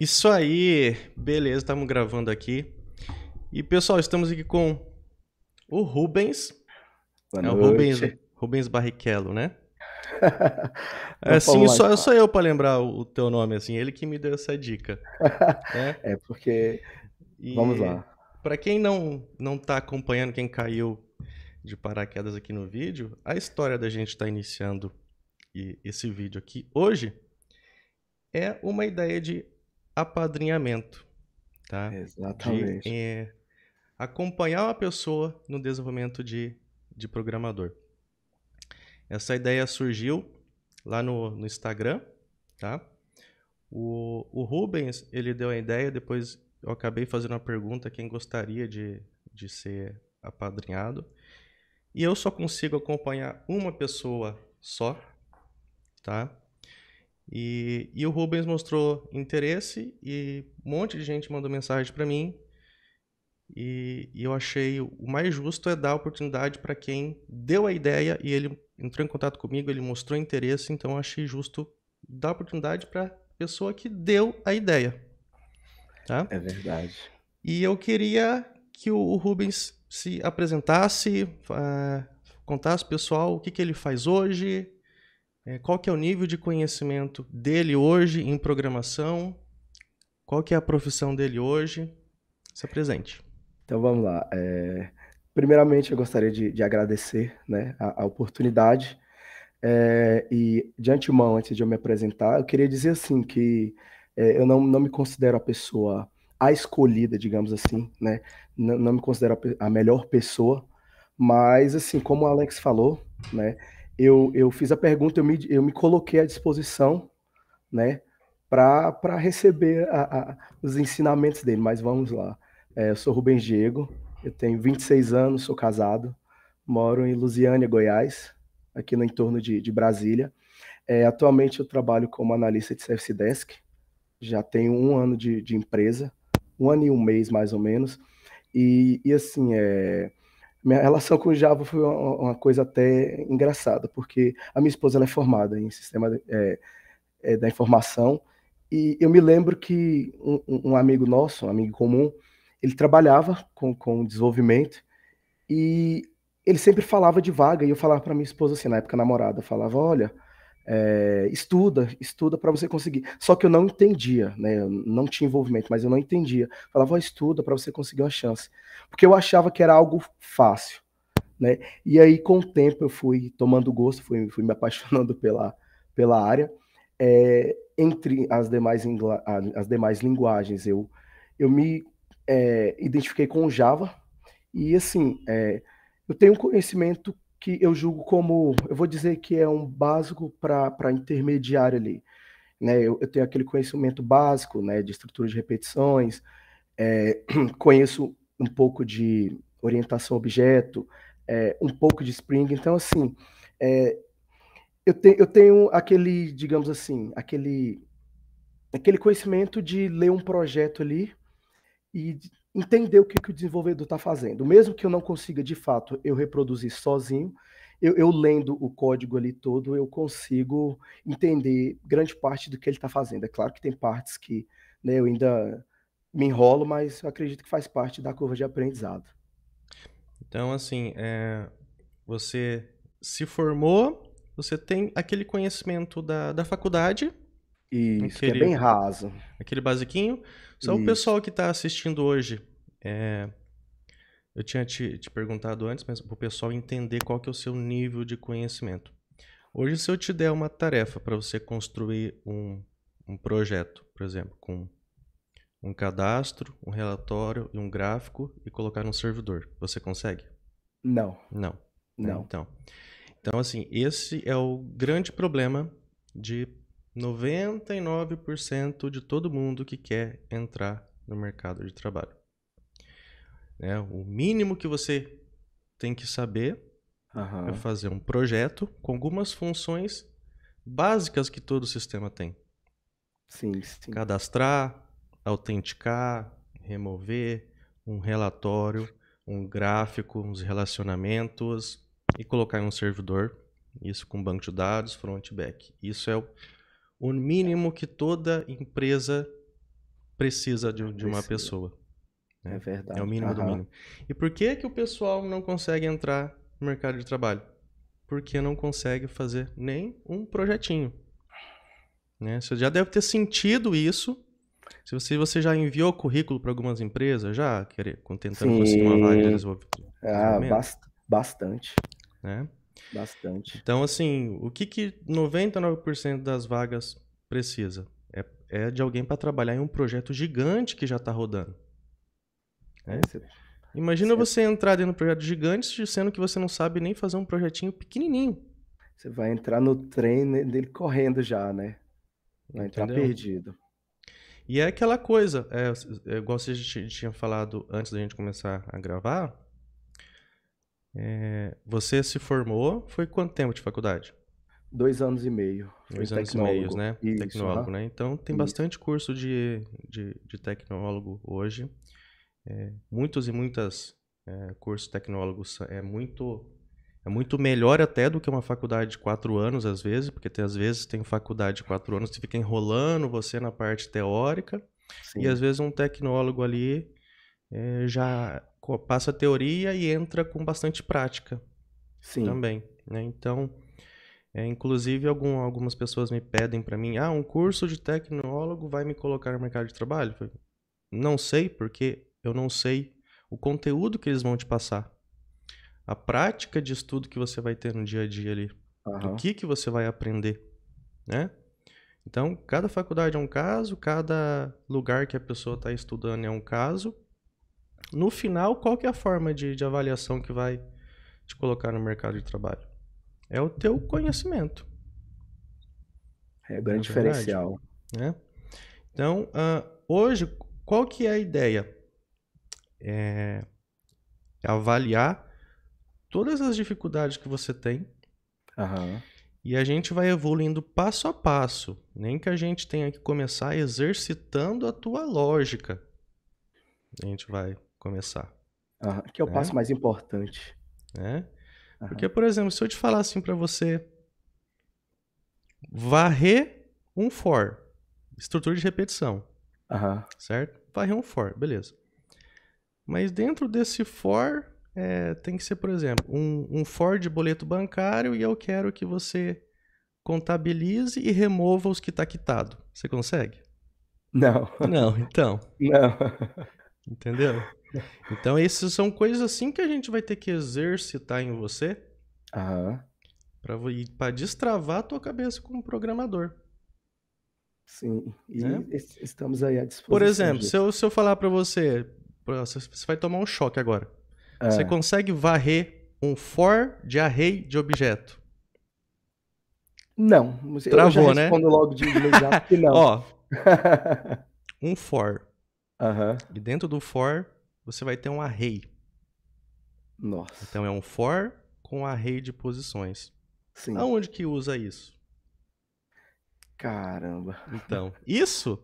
Isso aí, beleza, estamos gravando aqui. E pessoal, estamos aqui com o Rubens, Boa é o Rubens, noite. Rubens Barrichello, né? De uma Assim, forma mais só fácil. eu para lembrar o teu nome, assim, ele que me deu essa dica, né? É porque, vamos E lá. para quem não tá acompanhando, quem caiu de paraquedas aqui no vídeo, a história da gente estar iniciando esse vídeo aqui hoje é uma ideia de apadrinhamento, tá? De Exatamente. acompanhar uma pessoa no desenvolvimento de programador. Essa ideia surgiu lá no Instagram, tá? O Rubens, ele deu a ideia, depois eu acabei fazendo uma pergunta quem gostaria de ser apadrinhado. E eu só consigo acompanhar uma pessoa só, tá? E o Rubens mostrou interesse e um monte de gente mandou mensagem para mim. E eu achei o mais justo é dar a oportunidade para quem deu a ideia e ele entrou em contato comigo, ele mostrou interesse, então eu achei justo dar a oportunidade para a pessoa que deu a ideia, tá? É verdade. E eu queria que o Rubens se apresentasse, contasse pessoal o que ele faz hoje, qual que é o nível de conhecimento dele hoje em programação, qual que é a profissão dele hoje. Se apresente. Então vamos lá. Primeiramente, eu gostaria de agradecer, né, a oportunidade. E de antemão, antes de eu me apresentar, eu queria dizer assim que eu não me considero a pessoa a escolhida, digamos assim, né? Não me considero a melhor pessoa, mas assim, como o Alex falou, né? Eu fiz a pergunta, eu me coloquei à disposição, né, para receber os ensinamentos dele. Mas vamos lá. Eu sou Rubens Diego, eu tenho 26 anos, sou casado, moro em Lusiânia, Goiás, aqui no entorno de Brasília. Atualmente eu trabalho como analista de Service Desk, já tenho um ano de empresa, um ano e um mês mais ou menos. E assim, minha relação com o Java foi uma coisa até engraçada, porque a minha esposa ela é formada em sistema da informação. E eu me lembro que um amigo nosso, um amigo comum, ele trabalhava com desenvolvimento e ele sempre falava de vaga. E eu falava para minha esposa assim, na época namorada, eu falava: olha, estuda para você conseguir. Só que eu não entendia, né? Eu não tinha envolvimento, mas eu não entendia. Falava: estuda para você conseguir uma chance. Porque eu achava que era algo fácil, né? E aí, com o tempo, eu fui tomando gosto, fui me apaixonando pela área. Entre as demais linguagens, eu me identifiquei com o Java, e assim, eu tenho um conhecimento que eu julgo como, eu vou dizer que é um básico para intermediário ali, né? Eu tenho aquele conhecimento básico, né, de estrutura de repetições, conheço um pouco de orientação a objeto, um pouco de Spring. Então, assim, é, eu tenho aquele, digamos assim, aquele conhecimento de ler um projeto ali e entender o que, que o desenvolvedor está fazendo. Mesmo que eu não consiga, de fato, eu reproduzir sozinho, eu lendo o código ali todo, eu consigo entender grande parte do que ele está fazendo. É claro que tem partes que, né, eu ainda me enrolo, mas eu acredito que faz parte da curva de aprendizado. Então, assim, você se formou, você tem aquele conhecimento da faculdade, Isso, que é bem aquele, raso. aquele basiquinho. Só o Isso. pessoal que está assistindo hoje, eu tinha te perguntado antes, mas para o pessoal entender qual que é o seu nível de conhecimento. Hoje, se eu te der uma tarefa para você construir um projeto, por exemplo, com um cadastro, um relatório e um gráfico e colocar no servidor, você consegue? Não, Não, né? não. Então, assim, esse é o grande problema de 99% de todo mundo que quer entrar no mercado de trabalho, né? O mínimo que você tem que saber é Aham. fazer um projeto com algumas funções básicas que todo sistema tem. Sim, sim. Cadastrar, autenticar, remover um relatório, um gráfico, uns relacionamentos e colocar em um servidor. Isso com banco de dados, front e back. Isso é o mínimo que toda empresa precisa de uma pessoa. É Né? verdade. É o mínimo do mínimo. E por que que o pessoal não consegue entrar no mercado de trabalho? Porque não consegue fazer nem um projetinho. Né? Você já deve ter sentido isso. Se você já enviou currículo para algumas empresas, já tentando conseguir uma vaga de desenvolvimento, Bastante. né? Bastante. Então, assim, o que 99% das vagas precisa? É de alguém para trabalhar em um projeto gigante que já está rodando. Né? Imagina você entrar dentro de um projeto gigante, sendo que você não sabe nem fazer um projetinho pequenininho. Você vai entrar no trem dele correndo já, né? Vai entrar perdido. E é aquela coisa, igual você tinha falado antes da gente começar a gravar, você se formou, foi quanto tempo de faculdade? 2 anos e meio. 2 anos e meio, né? Isso, Tecnólogo, né? Então tem bastante curso de tecnólogo hoje. Muitos e muitas cursos tecnólogos é muito melhor até do que uma faculdade de 4 anos, às vezes, porque às vezes tem faculdade de 4 anos que fica enrolando você na parte teórica, e às vezes um tecnólogo ali já passa a teoria e entra com bastante prática também. Né? Então, inclusive algumas pessoas me pedem para mim, um curso de tecnólogo vai me colocar no mercado de trabalho? Eu falei, não sei, porque eu não sei o conteúdo que eles vão te passar. A prática de estudo que você vai ter no dia a dia ali. O que você vai aprender, né? Então, cada faculdade é um caso, cada lugar que a pessoa está estudando é um caso. No final, qual que é a forma de avaliação que vai te colocar no mercado de trabalho? É o teu conhecimento. É o grande diferencial. Né? Então, hoje, qual que é a ideia? É avaliar todas as dificuldades que você tem e a gente vai evoluindo passo a passo. Nem que a gente tenha que começar exercitando a tua lógica. A gente vai começar. Que é o passo mais importante. Porque, por exemplo, se eu te falar assim para você varrer um for, estrutura de repetição, certo? Varrer um for, beleza. Mas dentro desse for, tem que ser, por exemplo, um for de boleto bancário e eu quero que você contabilize e remova os que está quitado. Você consegue? Não. Não, então. Não. Entendeu? Então, essas são coisas assim que a gente vai ter que exercitar em você para destravar a tua cabeça como programador. Sim, e estamos aí à disposição. Por exemplo, se eu falar para você vai tomar um choque agora. Você consegue varrer um for de array de objeto? Não. Travou, eu já respondo logo de imediato que não. Ó, um for. E dentro do for, você vai ter um array. Nossa. Então, é um for com array de posições. Sim. Aonde que usa isso? Caramba. Então, isso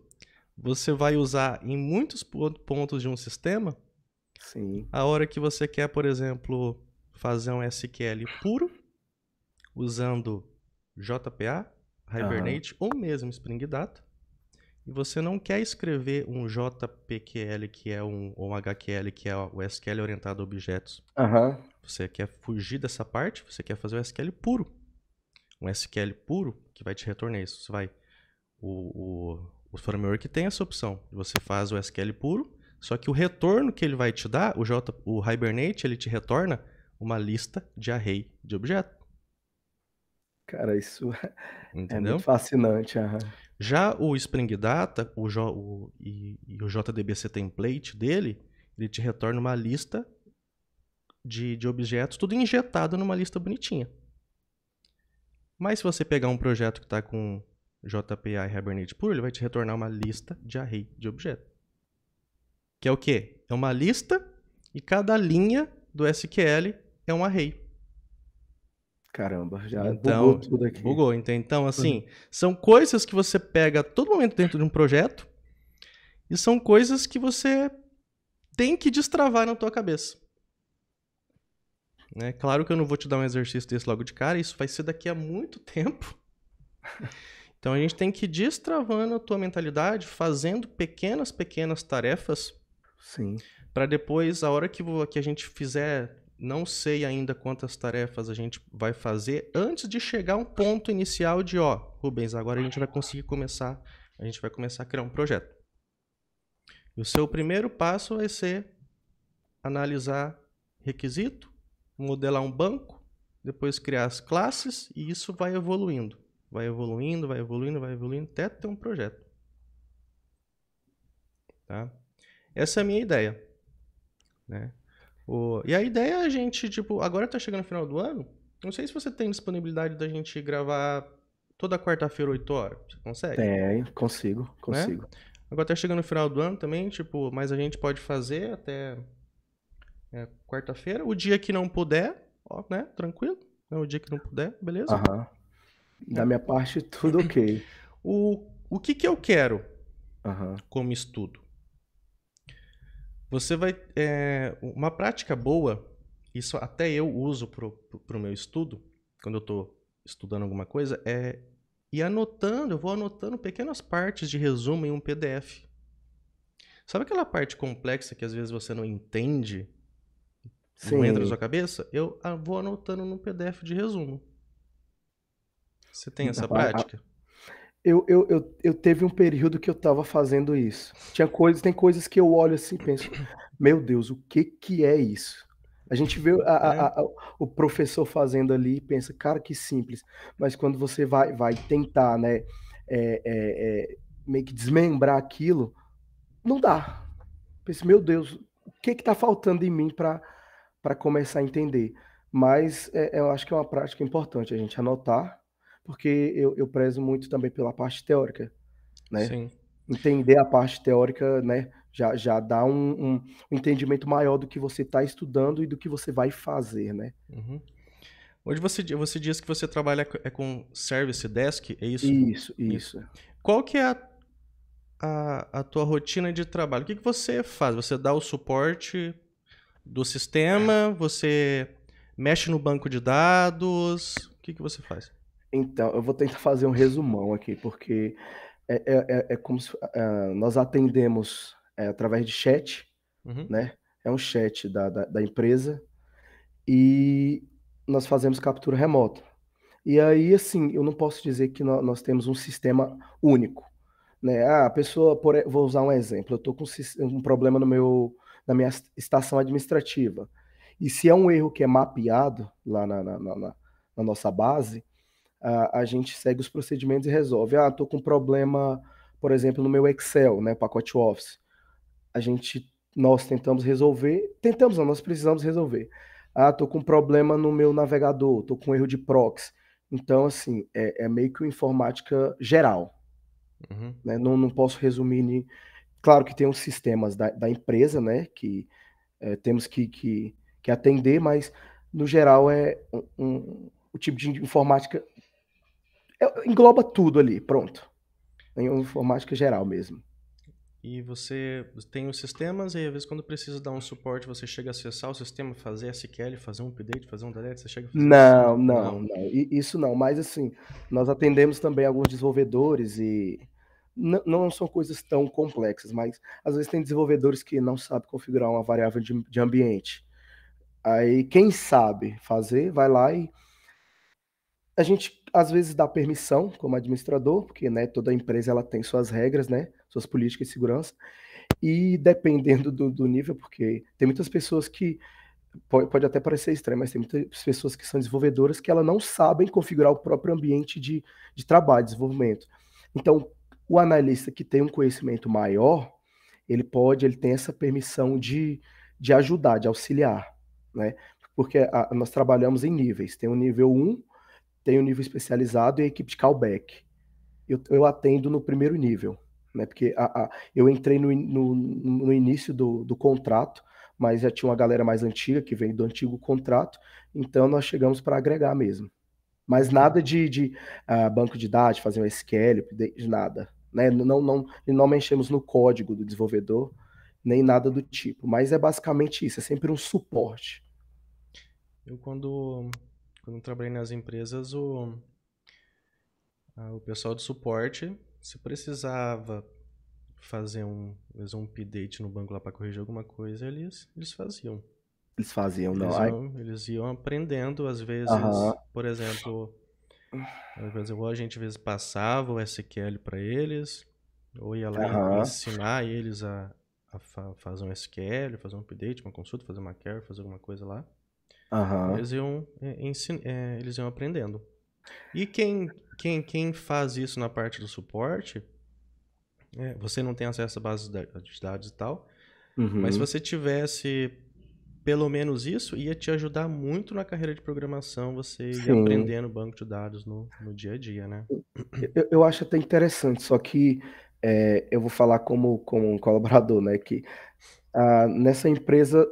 você vai usar em muitos pontos de um sistema. Sim. A hora que você quer, por exemplo, fazer um SQL puro, usando JPA, Hibernate ou mesmo Spring Data, e você não quer escrever um JPQL, que é ou um HQL, que é o SQL orientado a objetos. Você quer fugir dessa parte, você quer fazer o SQL puro. Um SQL puro que vai te retornar isso. Você vai... O framework tem essa opção. Você faz o SQL puro, só que o retorno que ele vai te dar, o Hibernate, ele te retorna uma lista de array de objetos. Cara, isso Entendeu? É muito fascinante. Já o Spring Data e o JDBC template dele, ele te retorna uma lista de objetos, tudo injetado numa lista bonitinha. Mas se você pegar um projeto que está com JPA e Hibernate puro, ele vai te retornar uma lista de array de objetos. Que é o quê? É uma lista e cada linha do SQL é um array. Caramba, já bugou tudo aqui. Bugou. Então, assim, são coisas que você pega a todo momento dentro de um projeto e são coisas que você tem que destravar na tua cabeça. Né? Claro que eu não vou te dar um exercício desse logo de cara, isso vai ser daqui a muito tempo. Então a gente tem que ir destravando a tua mentalidade, fazendo pequenas, pequenas tarefas, Sim. para depois, a hora que a gente fizer, não sei ainda quantas tarefas a gente vai fazer, antes de chegar a um ponto inicial de, ó, Rubens, agora a gente vai conseguir começar, a gente vai começar a criar um projeto. E o seu primeiro passo vai ser analisar requisito, modelar um banco, depois criar as classes, e isso vai evoluindo. Vai evoluindo, vai evoluindo, vai evoluindo, até ter um projeto. Tá? Essa é a minha ideia. Né? E a ideia é a gente, tipo, agora tá chegando no final do ano, não sei se você tem disponibilidade da gente gravar toda quarta-feira, 8 horas. Você consegue? Tem, consigo, Né? consigo. Agora tá chegando no final do ano também, tipo, mas a gente pode fazer até quarta-feira. O dia que não puder, ó, né? Tranquilo. O dia que não puder, beleza? Aham. Da minha parte, tudo ok. O que eu quero Aham. como estudo? Você vai. Uma prática boa, isso até eu uso pro meu estudo, quando eu estou estudando alguma coisa, é ir anotando, eu vou anotando pequenas partes de resumo em um PDF. Sabe aquela parte complexa que às vezes você não entende, não entra na Sim. sua cabeça? Eu vou anotando no PDF de resumo. Você tem essa prática? Eu teve um período que eu estava fazendo isso. Tem coisas que eu olho assim e penso, meu Deus, o que que é isso? A gente vê Né? o professor fazendo ali e pensa, cara, que simples. Mas quando você vai tentar, né, é, é, meio que desmembrar aquilo, não dá. Penso, meu Deus, o que que tá faltando em mim para começar a entender? Mas eu acho que é uma prática importante a gente anotar, porque eu prezo muito também pela parte teórica, né? Sim. Entender a parte teórica, né, já dá um entendimento maior do que você está estudando e do que você vai fazer, né? Uhum. Hoje você diz que você trabalha com Service Desk, é isso? Isso, Isso. isso. Qual que é a tua rotina de trabalho? O que você faz? Você dá o suporte do sistema? Você mexe no banco de dados? O que você faz? Então, eu vou tentar fazer um resumão aqui, porque é como se nós atendemos através de chat, Uhum. né? É um chat da empresa e nós fazemos captura remota. E aí, assim, eu não posso dizer que nós temos um sistema único, né? Ah, a pessoa, vou usar um exemplo, eu estou com um problema na minha estação administrativa. E se é um erro que é mapeado lá na nossa base, a gente segue os procedimentos e resolve. Ah, estou com problema, por exemplo, no meu Excel, né, pacote Office. Nós tentamos resolver, tentamos não, nós precisamos resolver. Ah, estou com problema no meu navegador, estou com erro de proxy. Então, assim, é meio que uma informática geral, Uhum. né? Não posso resumir. Claro que tem os sistemas da empresa, né? Que temos que atender, mas no geral o tipo de informática engloba tudo ali, pronto. É uma informática geral mesmo. E você tem os sistemas e às vezes quando precisa dar um suporte, você chega a acessar o sistema, fazer SQL, fazer um update, fazer um delete, você chega a fazer isso? Não, não, Não. não. Isso não. Mas assim, nós atendemos também alguns desenvolvedores e não são coisas tão complexas, mas às vezes tem desenvolvedores que não sabem configurar uma variável de ambiente. Aí quem sabe fazer, vai lá e a gente às vezes dá permissão como administrador, porque né, toda empresa ela tem suas regras, né, suas políticas de segurança, e dependendo do nível, porque tem muitas pessoas que pode até parecer estranho, mas tem muitas pessoas que são desenvolvedoras que elas não sabem configurar o próprio ambiente de trabalho, de desenvolvimento. Então, o analista que tem um conhecimento maior, ele tem essa permissão de ajudar, de auxiliar, né? Porque nós trabalhamos em níveis. Tem o nível 1, tem o nível especializado e a equipe de callback. Eu atendo no primeiro nível, né? Porque eu entrei no início do contrato, mas já tinha uma galera mais antiga que veio do antigo contrato, então nós chegamos para agregar mesmo. Mas nada de banco de dados, fazer um SQL, de nada. Né? Não mexemos no código do desenvolvedor, nem nada do tipo. Mas é basicamente isso, é sempre um suporte. Eu quando trabalhei nas empresas, o pessoal do suporte, se precisava fazer às vezes um update no banco lá para corrigir alguma coisa, eles faziam. Eles faziam, não. Eles Ai, iam, eles iam aprendendo, às aham, vezes, por exemplo, a gente às vezes passava o SQL para eles, ou ia lá aham, ensinar eles a fazer um SQL, fazer um update, uma consulta, fazer uma query, fazer alguma coisa lá. E aham. eles iam aprendendo. E quem faz isso na parte do suporte, você não tem acesso à base de dados e tal, mas se Uhum. você tivesse pelo menos isso, ia te ajudar muito na carreira de programação, você ia Sim. aprender no banco de dados no dia a dia, né? Eu acho até interessante, só que eu vou falar como um colaborador, né? Que nessa empresa,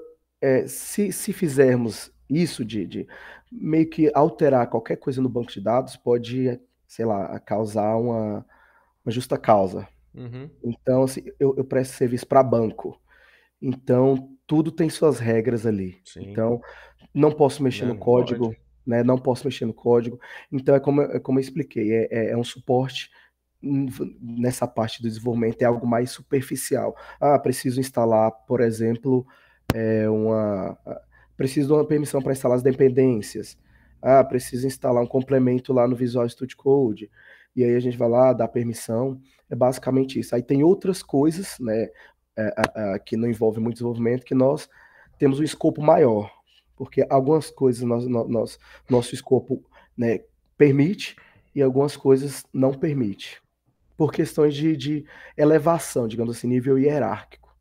se fizermos isso de meio que alterar qualquer coisa no banco de dados, pode, sei lá, causar uma justa causa. Uhum, Então, assim, eu presto serviço para banco. Então, tudo tem suas regras ali. sim. Então, não posso mexer Não, no não pode. código, né? Não posso mexer no código. Então, é como eu expliquei, é um suporte nessa parte do desenvolvimento, é algo mais superficial. Preciso instalar, por exemplo, é, uma. Preciso de uma permissão para instalar as dependências. Preciso instalar um complemento lá no Visual Studio Code. E aí a gente vai lá, dá permissão. É basicamente isso. Aí tem outras coisas, né, que não envolvem muito desenvolvimento, que nós temos um escopo maior. Porque algumas coisas nosso escopo, né, permite e algumas coisas não permite. Por questões de elevação, digamos assim, nível hierárquico,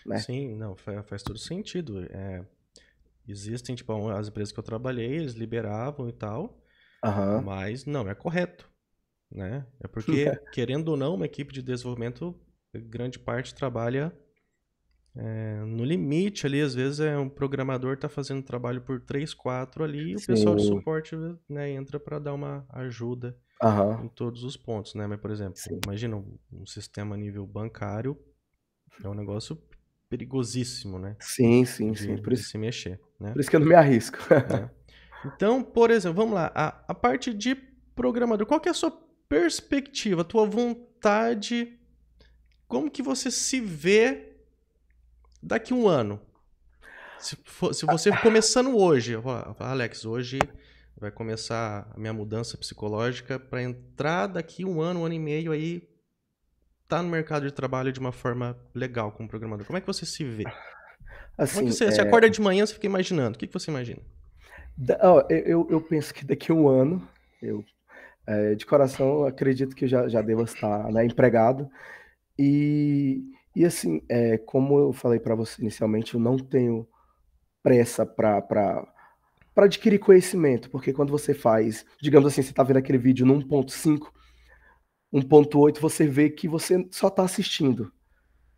né? Sim, não, faz todo sentido. Existem, tipo, as empresas que eu trabalhei, eles liberavam e tal, Aham. mas não é correto, né? É porque, querendo ou não, uma equipe de desenvolvimento, grande parte trabalha no limite ali. Às vezes um programador está fazendo trabalho por 3 4 ali, e o pessoal de Sim. suporte, né, entra para dar uma ajuda Aham. em todos os pontos, né? Mas, por exemplo, Sim. imagina um sistema a nível bancário, é um negócio perigosíssimo, né? Sim, sim, sim. De se mexer, né? Por isso que eu não me arrisco. Né? Então, por exemplo, vamos lá, a parte de programador, qual que é a sua perspectiva, a tua vontade, como que você se vê daqui a um ano? Se você começando hoje, Alex, hoje vai começar a minha mudança psicológica para entrar daqui um ano e meio aí, tá no mercado de trabalho de uma forma legal como programador. Como é que você se vê? Como é que Assim, você acorda de manhã, você fica imaginando? O que você imagina? eu penso que daqui a um ano, eu, de coração, acredito que já devo estar, né, empregado. E assim, como eu falei para você inicialmente, eu não tenho pressa para adquirir conhecimento, porque quando você faz, digamos assim, você está vendo aquele vídeo no 1.5, 1.8, você vê que você só está assistindo.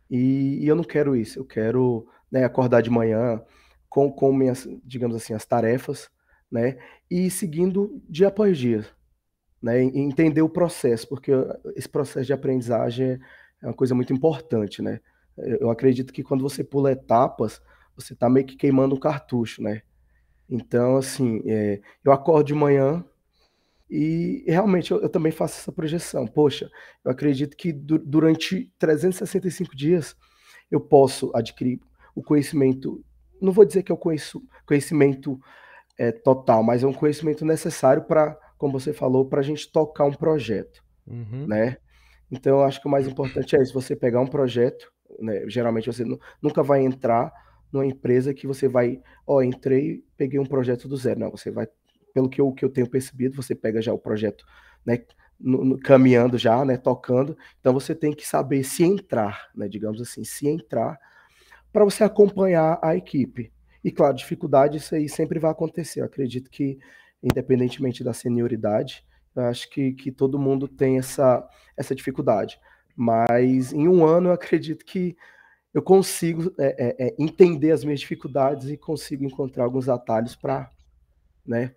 E eu não quero isso. Eu quero, né, acordar de manhã com minhas, digamos assim, as tarefas, né, e seguindo dia após dia, né, e entender o processo, porque esse processo de aprendizagem é uma coisa muito importante, né. Eu acredito que quando você pula etapas, você está meio que queimando um cartucho, né. Então, assim, eu acordo de manhã e realmente eu também faço essa projeção. Poxa, eu acredito que durante 365 dias eu posso adquirir o conhecimento. Não vou dizer que eu conheço conhecimento total, mas é um conhecimento necessário para, como você falou, para a gente tocar um projeto, Uhum. né? Então, eu acho que o mais importante é isso, você pegar um projeto, né? Geralmente você nunca vai entrar numa empresa que você vai, entrei, peguei um projeto do zero. Não, você vai, pelo que eu tenho percebido, você pega já o projeto, né, caminhando já, né, tocando. Então você tem que saber se entrar, né, digamos assim, se entrar para você acompanhar a equipe. E claro, dificuldade, isso aí sempre vai acontecer. Eu acredito que, independentemente da senioridade, eu acho que todo mundo tem essa dificuldade. Mas em um ano eu acredito que eu consigo entender as minhas dificuldades e consigo encontrar alguns atalhos para, né,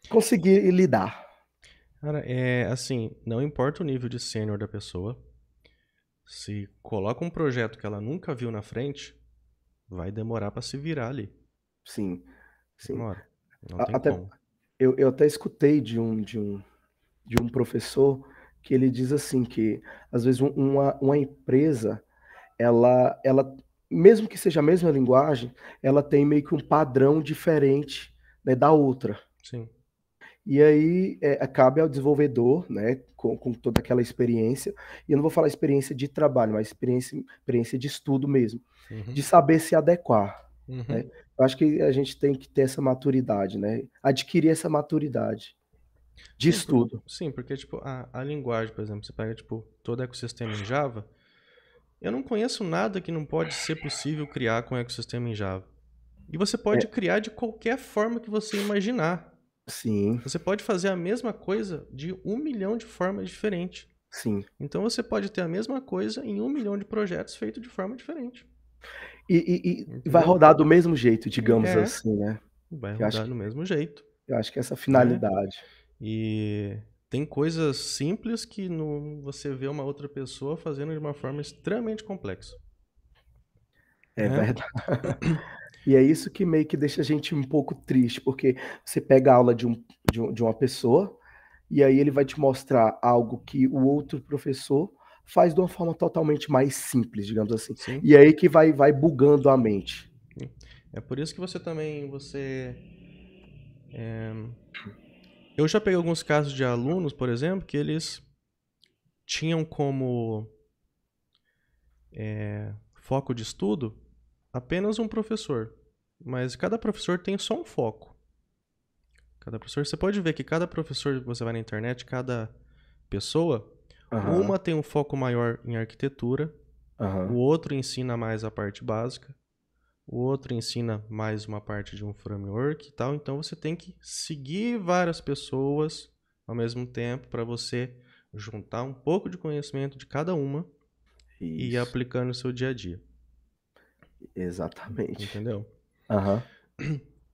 conseguir lidar. Cara, é assim, não importa o nível de sênior da pessoa, se coloca um projeto que ela nunca viu na frente, vai demorar pra se virar ali. Sim, sim. Demora. Não tem Até como. eu até escutei de um de um professor que ele diz assim que às vezes uma empresa ela mesmo que seja a mesma linguagem, ela tem meio que um padrão diferente, né, da outra. Sim. E aí cabe ao desenvolvedor, né, com toda aquela experiência, e eu não vou falar experiência de trabalho, mas experiência de estudo mesmo, Uhum. de saber se adequar, Uhum. né? Eu acho que a gente tem que ter essa maturidade, né? Adquirir essa maturidade de estudo. Sim, porque tipo, a linguagem, por exemplo, você pega tipo, todo o ecossistema em Java, eu não conheço nada que não pode ser possível criar com o ecossistema em Java. E você pode É, criar de qualquer forma que você imaginar. sim, Você pode fazer a mesma coisa de 1 milhão de formas diferentes. sim. Então você pode ter a mesma coisa em 1 milhão de projetos feitos de forma diferente. E vai Entendeu? rodar do mesmo jeito, digamos É, assim, né? vai Eu acho rodar do mesmo jeito, eu acho que essa né? finalidade E tem coisas simples que você vê uma outra pessoa fazendo de uma forma extremamente complexa, é né? verdade. E é isso que meio que deixa a gente um pouco triste, porque você pega a aula de uma pessoa e aí ele vai te mostrar algo que o outro professor faz de uma forma totalmente mais simples, digamos assim. Sim. E aí que vai bugando a mente. Sim. É por isso que você também, eu já peguei alguns casos de alunos, por exemplo, que eles tinham como foco de estudo apenas um professor, mas cada professor tem só um foco. Cada professor, você pode ver que cada professor que você vai na internet, cada pessoa, Aham, uma tem um foco maior em arquitetura, o aham. outro ensina mais a parte básica, o outro ensina mais uma parte de um framework e tal. Então você tem que seguir várias pessoas ao mesmo tempo para você juntar um pouco de conhecimento de cada uma e ir Isso, aplicando no seu dia a dia. exatamente. Entendeu? Aham.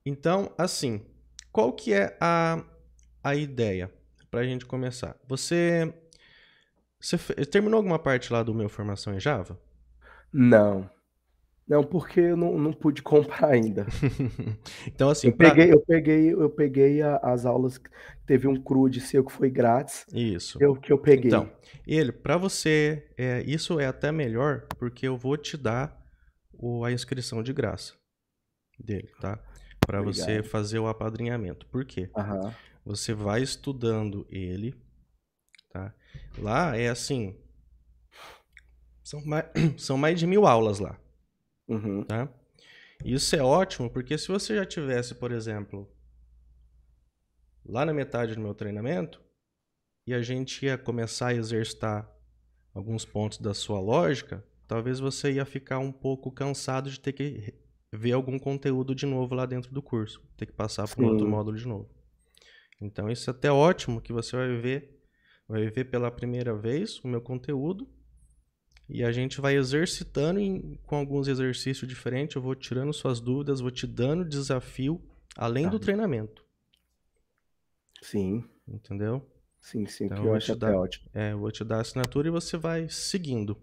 Então, assim, qual que é a ideia para a gente começar? Você terminou alguma parte lá do meu formação em Java? Não, não, porque eu não pude comprar ainda. Então, assim, Eu peguei as aulas, teve um CRUD seu que foi grátis, isso. que eu Então, peguei. para você, isso é até melhor, porque eu vou te dar a inscrição de graça dele, tá? Para você Obrigado. fazer o apadrinhamento. Por quê? Aham. Você vai estudando ele, tá? Lá é assim, são mais, são mais de 1.000 aulas lá, Uhum. tá? Isso é ótimo, porque se você já tivesse, por exemplo, lá na metade do meu treinamento, e a gente ia começar a exercitar alguns pontos da sua lógica, talvez você ia ficar um pouco cansado de ter que ver algum conteúdo de novo lá dentro do curso, ter que passar por um outro Sim. módulo de novo. Então isso é até ótimo que você vai ver pela primeira vez o meu conteúdo e a gente vai exercitando com alguns exercícios diferentes, eu vou tirando suas dúvidas, vou te dando desafio além do Aham. treinamento, Sim, entendeu? sim, sim, Então que eu acho até ótimo. eu vou te dar a assinatura e você vai seguindo,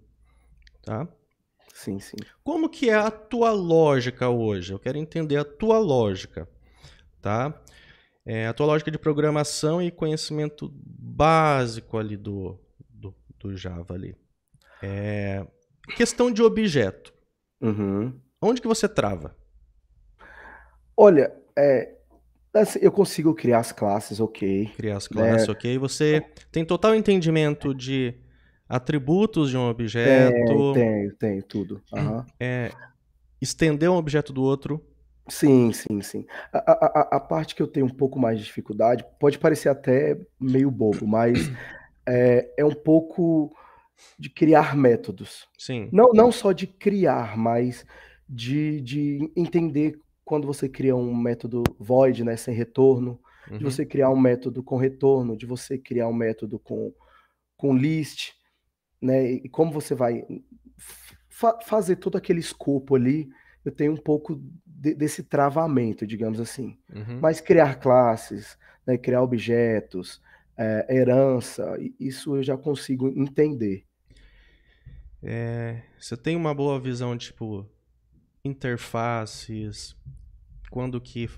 tá? Sim, sim. Como que é a tua lógica hoje? Eu quero entender a tua lógica, tá? A tua lógica de programação e conhecimento básico ali do Java ali. Questão de objeto. Uhum. Onde que você trava? Olha, assim, eu consigo criar as classes, ok, Criar as classes, né? ok? Você tem total entendimento de atributos de um Tem, objeto, tenho tudo. Aham. estender um objeto do outro. Sim, sim, sim. A parte que eu tenho um pouco mais de dificuldade, pode parecer até meio bobo, mas é um pouco de criar métodos. Sim. Não só de criar, mas de entender quando você cria um método void, né, sem retorno, de Uhum. você criar um método com retorno, de você criar um método com list, né, e como você vai fazer todo aquele escopo ali, eu tenho um pouco desse travamento, digamos assim. Uhum. Mas criar classes, né, criar objetos, herança, isso eu já consigo entender. Você tem uma boa visão, tipo, interfaces, quando que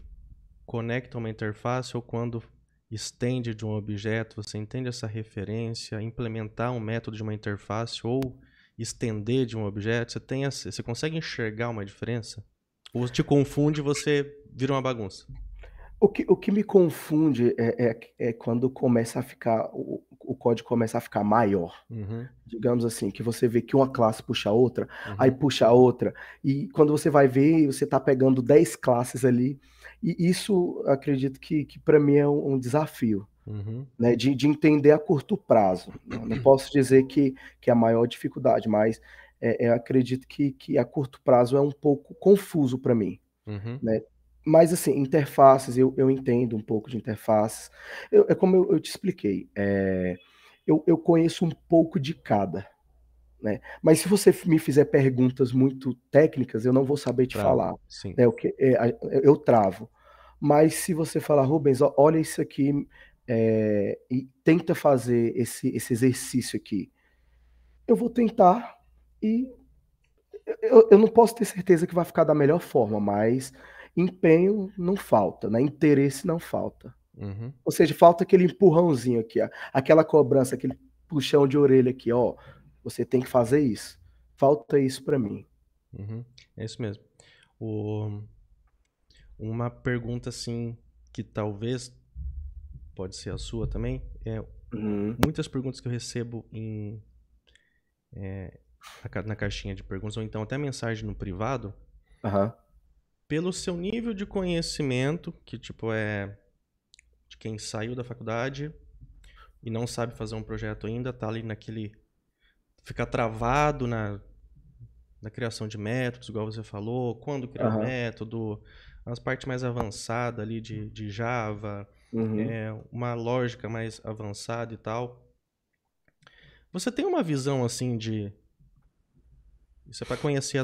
conecta uma interface ou quando estende de um objeto, você entende essa referência, implementar um método de uma interface ou estender de um objeto, você consegue enxergar uma diferença? Ou te confunde e você vira uma bagunça? O que me confunde é quando começa a ficar o código começa a ficar maior. Uhum, Digamos assim, que você vê que uma classe puxa a outra, aí uhum, puxa a outra, e quando você vai ver, você está pegando 10 classes ali, e isso acredito que para mim é um desafio, uhum, né, de entender a curto prazo. Não posso dizer que é a maior dificuldade, mas eu acredito que a curto prazo é um pouco confuso para mim, uhum. né? Mas assim, interfaces, eu entendo um pouco de interfaces. É como eu te expliquei, eu conheço um pouco de cada, né? Mas se você me fizer perguntas muito técnicas, eu não vou saber te Trava, falar, sim. né? Eu travo. Mas se você falar, Rubens, olha isso aqui, e tenta fazer esse exercício aqui, eu vou tentar e eu não posso ter certeza que vai ficar da melhor forma, mas empenho não falta, né? Interesse não falta. Uhum, Ou seja, falta aquele empurrãozinho aqui, ó, aquela cobrança, aquele puxão de orelha aqui, ó. Você tem que fazer isso. Falta isso para mim. uhum. É isso mesmo. O- uma pergunta assim que talvez pode ser a sua também é Uhum. muitas perguntas que eu recebo na caixinha de perguntas ou então até mensagem no privado, Aham. pelo seu nível de conhecimento, que tipo é de quem saiu da faculdade e não sabe fazer um projeto ainda, tá ali naquele fica travado na criação de métodos, igual você falou, quando criar o Aham. método, as partes mais avançadas ali de Java, Uhum. uma lógica mais avançada e tal. Você tem uma visão assim de. Isso é para conhecer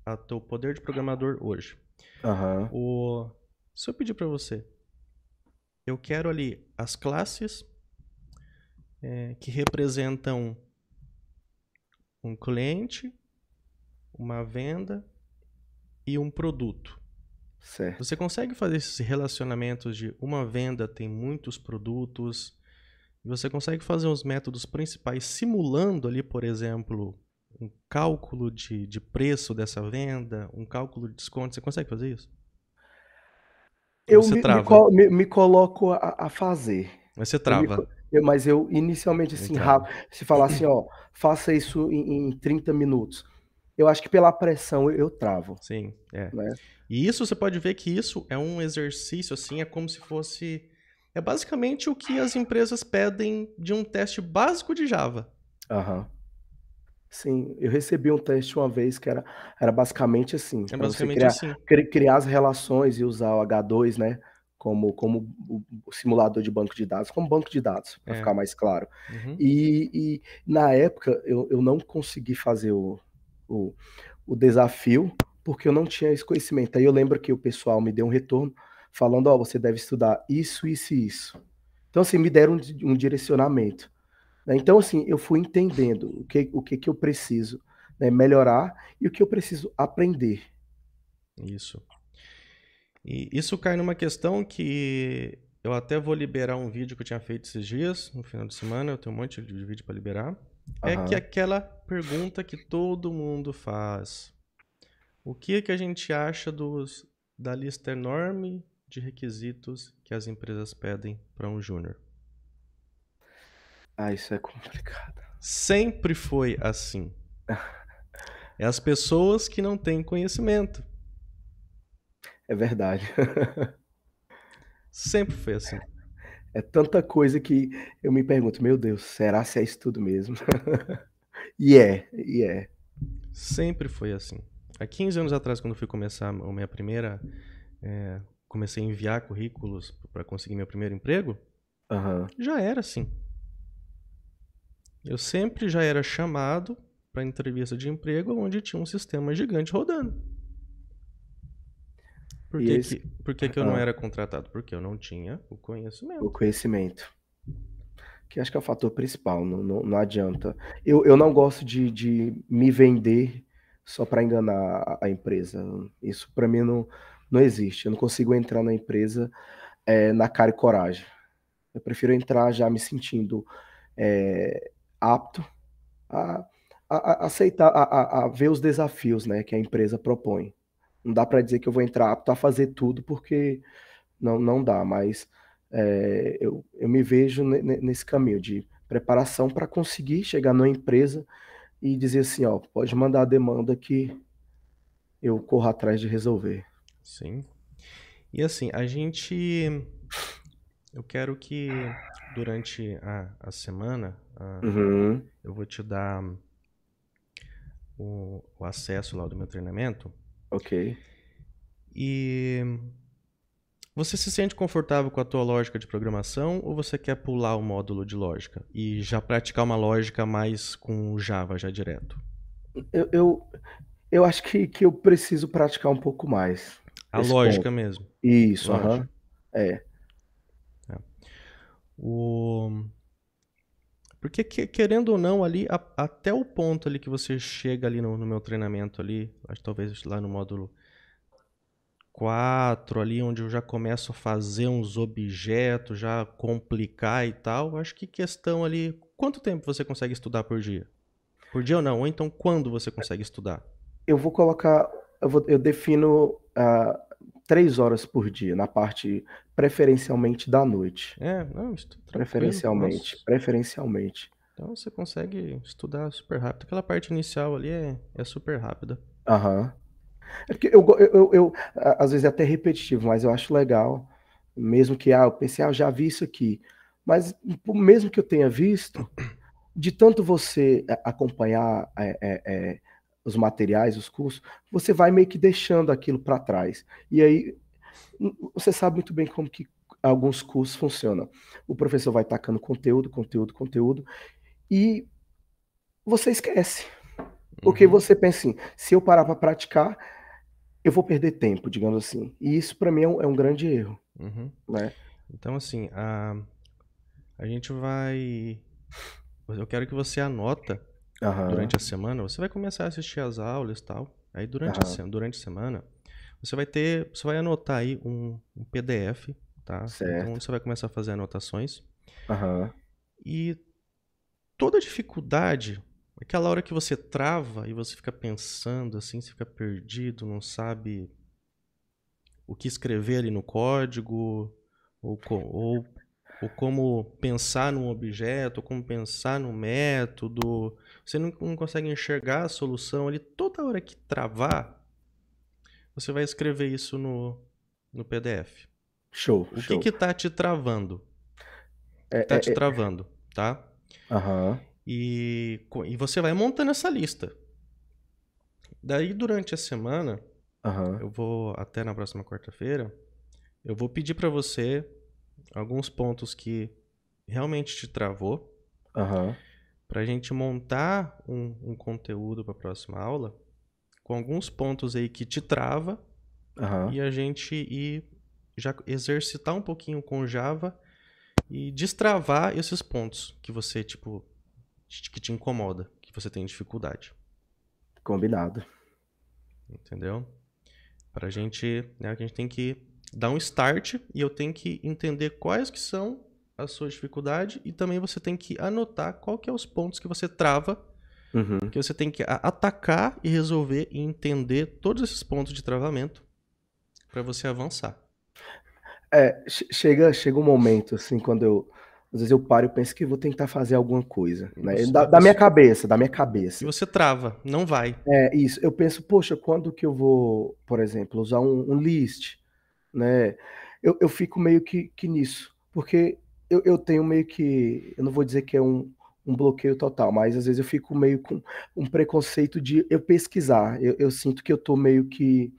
a teu poder de programador hoje. Aham. O, se eu pedir para você, eu quero ali as classes que representam um cliente, uma venda e um produto. Certo. Você consegue fazer esses relacionamentos de uma venda tem muitos produtos, e você consegue fazer os métodos principais simulando ali, por exemplo, um cálculo de preço dessa venda, um cálculo de desconto. Você consegue fazer isso? Ou Eu você me trava? me coloco a fazer. Mas você Eu me trava. co mas eu inicialmente, assim, Entrava. rápido, se falar assim: "Ó, faça isso em 30 minutos", eu acho que pela pressão eu travo, Sim, é. né. E isso você pode ver que isso é um exercício, assim, é como se fosse. É basicamente o que as empresas pedem de um teste básico de Java. Aham. Sim, eu recebi um teste uma vez que era basicamente assim, É para você basicamente criar assim. criar as relações e usar o H2, né, como o simulador de banco de dados, como banco de dados, para É. ficar mais claro. Uhum. E na época eu não consegui fazer o o desafio, porque eu não tinha esse conhecimento. Aí eu lembro que o pessoal me deu um retorno falando: "Ó, você deve estudar isso, isso e isso". Então, assim, me deram um direcionamento, né. Então, assim, eu fui entendendo o que eu preciso, né, melhorar e o que eu preciso aprender. Isso. E isso cai numa questão que eu até vou liberar um vídeo que eu tinha feito esses dias, no final de semana, eu tenho um monte de vídeo para liberar. É que Aham. aquela pergunta que todo mundo faz. O que é que a gente acha da lista enorme de requisitos que as empresas pedem para um júnior? Ah, isso é complicado. Sempre foi assim. É as pessoas que não têm conhecimento. É verdade. Sempre foi assim. É tanta coisa que eu me pergunto: "Meu Deus, será se é isso tudo mesmo?". E é. Sempre foi assim. Há 15 anos atrás, quando eu fui começar a minha primeira. eh, Comecei a enviar currículos para conseguir meu primeiro emprego, Aham. já era assim. Eu sempre já era chamado para entrevista de emprego onde tinha um sistema gigante rodando. E esse Por que que eu não hã, era contratado? Porque eu não tinha o o conhecimento. conhecimento. Que acho que é o fator principal, não adianta. Eu não gosto de me vender só para enganar a empresa. Isso para mim não existe. Eu não consigo entrar na empresa, na cara e coragem. Eu prefiro entrar já me sentindo apto a, aceitar, a ver os desafios, né, que a empresa propõe. Não dá para dizer que eu vou entrar apto a fazer tudo, porque não dá, mas eu me vejo nesse caminho de preparação para conseguir chegar numa empresa e dizer assim, ó, pode mandar a demanda que eu corro atrás de resolver. Sim. E assim, eu quero que durante a semana Uhum, eu vou te dar o acesso lá do meu treinamento. ok. E você se sente confortável com a tua lógica de programação ou você quer pular o módulo de lógica e já praticar uma lógica mais com o Java já direto? Eu, eu, eu acho que eu preciso praticar um pouco mais A esse ponto. lógica mesmo. Isso, Lógico. aham. É. É. O... Porque querendo ou não ali, até o ponto ali que você chega ali no meu treinamento ali, acho que talvez lá no módulo 4 ali, onde eu já começo a fazer uns objetos, já complicar e tal, acho que questão ali, quanto tempo você consegue estudar por dia? Por dia ou não? Ou então quando você consegue estudar? Eu vou colocar, eu defino 3 horas por dia, na parte preferencialmente da noite. Não, isso tranquilo. Preferencialmente, Nossa. preferencialmente. Então você consegue estudar super rápido. Aquela parte inicial ali é super rápida. Aham. É porque às vezes é até repetitivo, mas eu acho legal, mesmo que eu pensei, eu já vi isso aqui. Mas mesmo que eu tenha visto, de tanto você acompanhar os materiais, os cursos, você vai meio que deixando aquilo para trás. E aí você sabe muito bem como que alguns cursos funcionam. O professor vai tacando conteúdo, conteúdo, conteúdo, e você esquece. Porque Uhum, você pensa assim, se eu parar para praticar, eu vou perder tempo, digamos assim. E isso para mim é um grande erro, uhum. né? Então, assim, a gente vai. Eu quero que você anota Aham, durante a semana. Você vai começar a assistir as aulas e tal. Aí aham, durante a semana, você vai anotar aí um PDF, tá? Então certo. você vai começar a fazer anotações. Aham, E toda dificuldade, aquela hora que você trava e você fica pensando assim, você fica perdido, não sabe o que escrever ali no código, ou como pensar num objeto, ou como pensar num método, você não consegue enxergar a solução ali. Toda hora que travar, você vai escrever isso no PDF. show, O que show. que tá te travando? O É, que que tá te é, é, travando, tá? aham, E você vai montando essa lista. Daí, durante a semana, aham, eu vou, até na próxima quarta-feira, eu vou pedir para você alguns pontos que realmente te travou, aham, para a gente montar um conteúdo para a próxima aula, com alguns pontos aí que te trava, aham. e a gente ir já exercitar um pouquinho com Java e destravar esses pontos que você, tipo, que te incomoda, que você tem dificuldade, Combinado. entendeu? Pra gente, né, a gente tem que dar um start e eu tenho que entender quais que são as suas dificuldades e também você tem que anotar qual que é os pontos que você trava, Uhum. que você tem que atacar e resolver e entender todos esses pontos de travamento para você avançar. Chega um momento, assim, às vezes eu paro e penso que vou tentar fazer alguma coisa, E né? você, Da minha cabeça, da minha e cabeça. você trava, não vai. É isso. Eu penso, poxa, quando que eu vou, por exemplo, usar um list, né? Eu fico meio que nisso, porque eu tenho meio que, eu não vou dizer que é um bloqueio total, mas às vezes eu fico meio com um preconceito de eu pesquisar. Eu sinto que eu tô meio que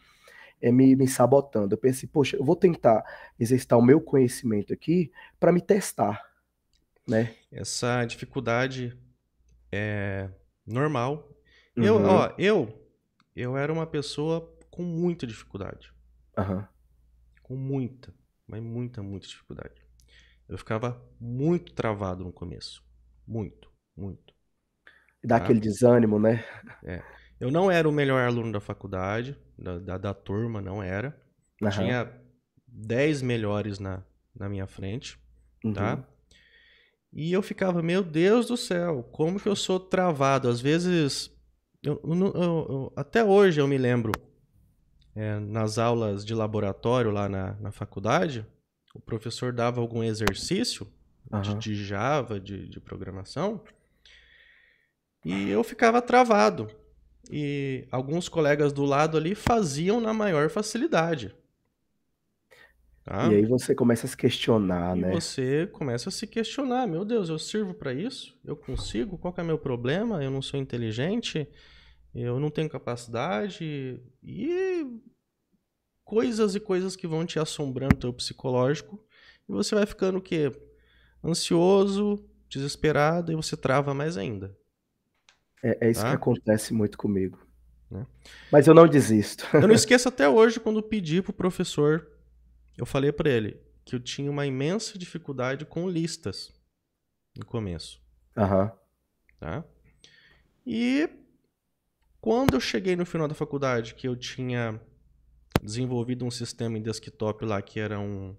me sabotando. Eu pensei, poxa, eu vou tentar exercitar o meu conhecimento aqui para me testar, né? Essa dificuldade é normal. Eu, Uhum, ó, eu era uma pessoa com muita dificuldade, aham. com muita, mas muita dificuldade. Eu ficava muito travado no começo. Muito, muito, Dá tá? aquele desânimo, né? É. Eu não era o melhor aluno da faculdade, da turma, não era. Aham, Tinha 10 melhores na minha frente. Uhum. tá? E eu ficava, meu Deus do céu, como que eu sou travado? Às vezes, até hoje eu me lembro, nas aulas de laboratório lá na faculdade, o professor dava algum exercício Aham. de Java, de programação, e eu ficava travado. E alguns colegas do lado ali faziam na maior facilidade, E tá? aí você começa a se questionar, E né? você começa a se questionar, meu Deus, eu sirvo para isso? Eu consigo? Qual que é meu problema? Eu não sou inteligente? Eu não tenho capacidade? E coisas e coisas que vão te assombrando teu psicológico, e você vai ficando o quê? Ansioso, desesperado, e você trava mais ainda, É isso que tá? acontece muito comigo. Né? Mas eu não desisto. Eu não esqueço até hoje quando pedi pro professor, eu falei para ele que eu tinha uma imensa dificuldade com listas no começo, Aham. tá? E quando eu cheguei no final da faculdade, que eu tinha desenvolvido um sistema em desktop lá que era um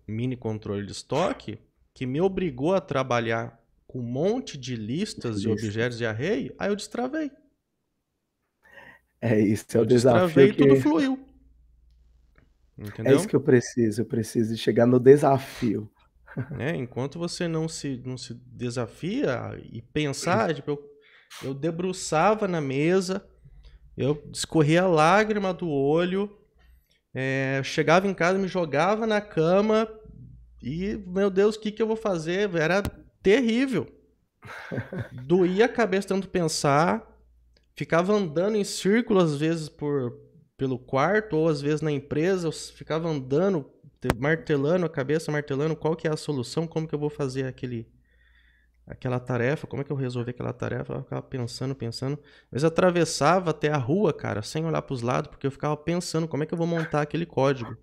mini controle de estoque, que me obrigou a trabalhar com um monte de listas de objetos Listas. de array, aí eu destravei. É isso, é o Eu destravei destravei e tudo que fluiu. é isso Entendeu? que eu preciso chegar no desafio. Né? Enquanto você não se desafia e pensar, tipo, eu debruçava na mesa, eu escorria a lágrima do olho, chegava em casa, me jogava na cama e, meu Deus, o que eu vou fazer? Era terrível. Doía a cabeça tanto pensar, ficava andando em círculo às vezes pelo quarto ou às vezes na empresa, eu ficava andando, martelando a cabeça, martelando qual que é a solução, como que eu vou fazer aquela tarefa, como é que eu resolver aquela tarefa, eu ficava pensando, pensando. Mas eu atravessava até a rua, cara, sem olhar para os lados, porque eu ficava pensando como é que eu vou montar aquele código,